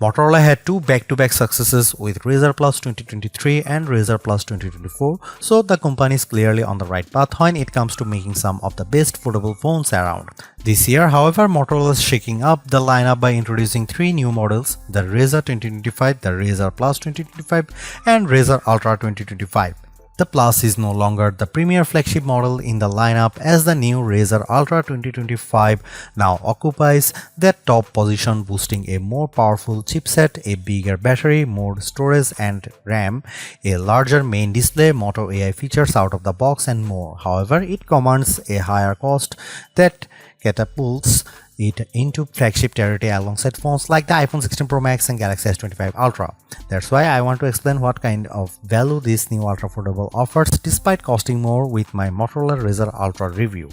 Motorola had two back-to-back successes with Razr Plus 2023 and Razr Plus 2024, so the company is clearly on the right path when it comes to making some of the best foldable phones around. This year, however, Motorola is shaking up the lineup by introducing three new models: the Razr 2025, the Razr Plus 2025, and Razr Ultra 2025. The Plus is no longer the premier flagship model in the lineup, as the new Razr Ultra 2025 now occupies that top position, boasting a more powerful chipset, a bigger battery, more storage and RAM, a larger main display, Moto AI features out of the box, and more. However, it commands a higher cost that catapults it into flagship territory alongside phones like the iPhone 16 Pro Max and Galaxy S25 Ultra. That's why I want to explain what kind of value this new ultra foldable offers despite costing more with my Motorola Razr Ultra review.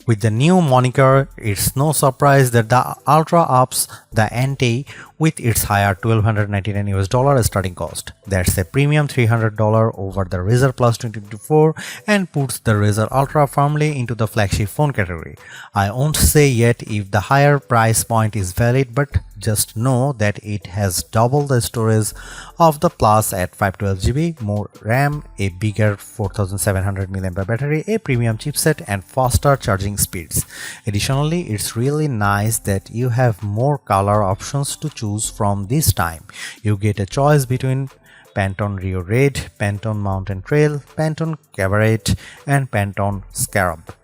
With the new moniker, it's no surprise that the Ultra ups the ante with its higher $1,299 starting cost. That's a premium $300 over the Razr Plus 2024 and puts the Razr Ultra firmly into the flagship phone category. I won't say yet if the higher price point is valid, but just know that it has double the storage of the Plus at 512GB, more RAM, a bigger 4700 mAh battery, a premium chipset, and faster charging speeds. Additionally, it's really nice that you have more color options to choose from this time. You get a choice between Pantone Rio Red, Pantone Mountain Trail, Pantone Cabaret, and Pantone Scarab.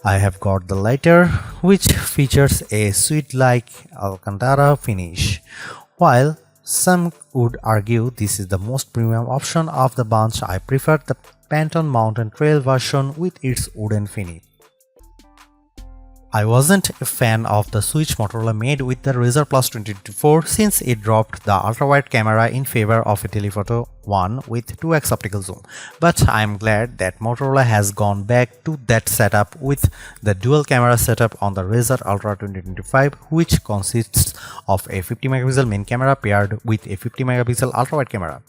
I have got the latter, which features a sweet-like Alcantara finish. While some would argue this is the most premium option of the bunch, I prefer the Pantone Mountain Trail version with its wooden finish. I wasn't a fan of the switch Motorola made with the Razr Plus 2024 since it dropped the ultra-wide camera in favor of a telephoto one with 2x optical zoom, but I'm glad that Motorola has gone back to that setup with the dual camera setup on the Razr Ultra 2025, which consists of a 50 megapixel main camera paired with a 50 megapixel ultra-wide camera.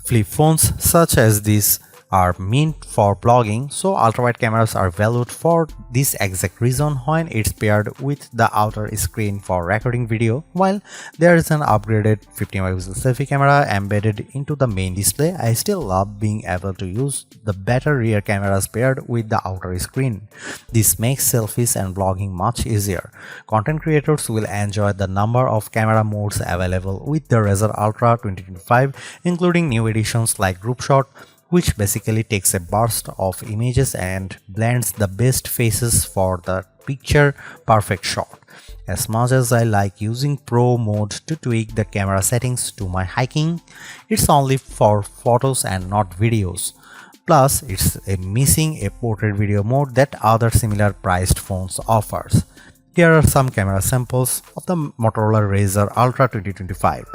Flip phones such as this are meant for blogging, so ultra-wide cameras are valued for this exact reason when it's paired with the outer screen for recording video. While there is an upgraded 50 megapixel selfie camera embedded into the main display, I still love being able to use the better rear cameras paired with the outer screen. This makes selfies and vlogging much easier. Content creators will enjoy the number of camera modes available with the Razr Ultra 2025, including new additions like Group Shot, which basically takes a burst of images and blends the best faces for the picture perfect shot. As much as I like using Pro mode to tweak the camera settings to my hiking, it's only for photos and not videos. Plus, it's missing a portrait video mode that other similar priced phones offers. Here are some camera samples of the Motorola Razr Ultra 2025.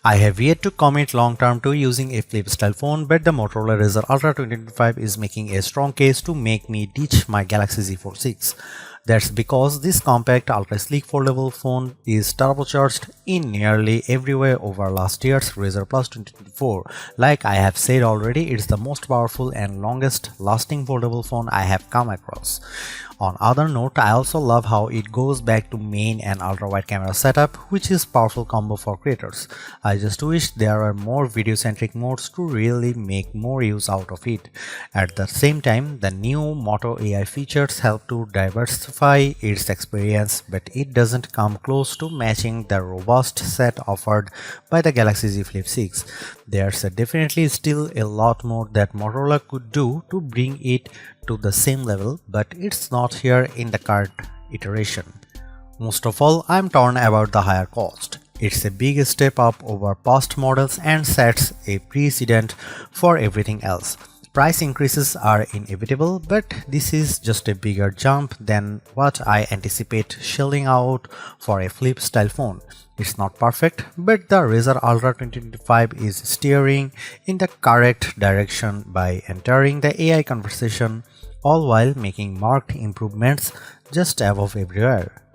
I have yet to commit long term to using a flip style phone, but the Motorola Razr Ultra 2025 is making a strong case to make me ditch my Galaxy Z Fold 6. That's because this compact ultra sleek foldable phone is turbocharged in nearly every way over last year's Razr Plus 2024. Like I have said already, it's the most powerful and longest lasting foldable phone I have come across. On other note, I also love how it goes back to main and ultra wide camera setup, which is powerful combo for creators. I just wish there are more video centric modes to really make more use out of it. At the same time, the new Moto AI features help to diversify its experience, but it doesn't come close to matching the robust set offered by the Galaxy Z Flip 6. There's definitely still a lot more that Motorola could do to bring it to the same level, but it's not here in the current iteration. Most of all, I'm torn about the higher cost. It's a big step up over past models and sets a precedent for everything else. Price increases are inevitable, but this is just a bigger jump than what I anticipate shelling out for a flip style phone. It's not perfect, but the Razr Ultra 2025 is steering in the correct direction by entering the AI conversation, all while making marked improvements just above everywhere.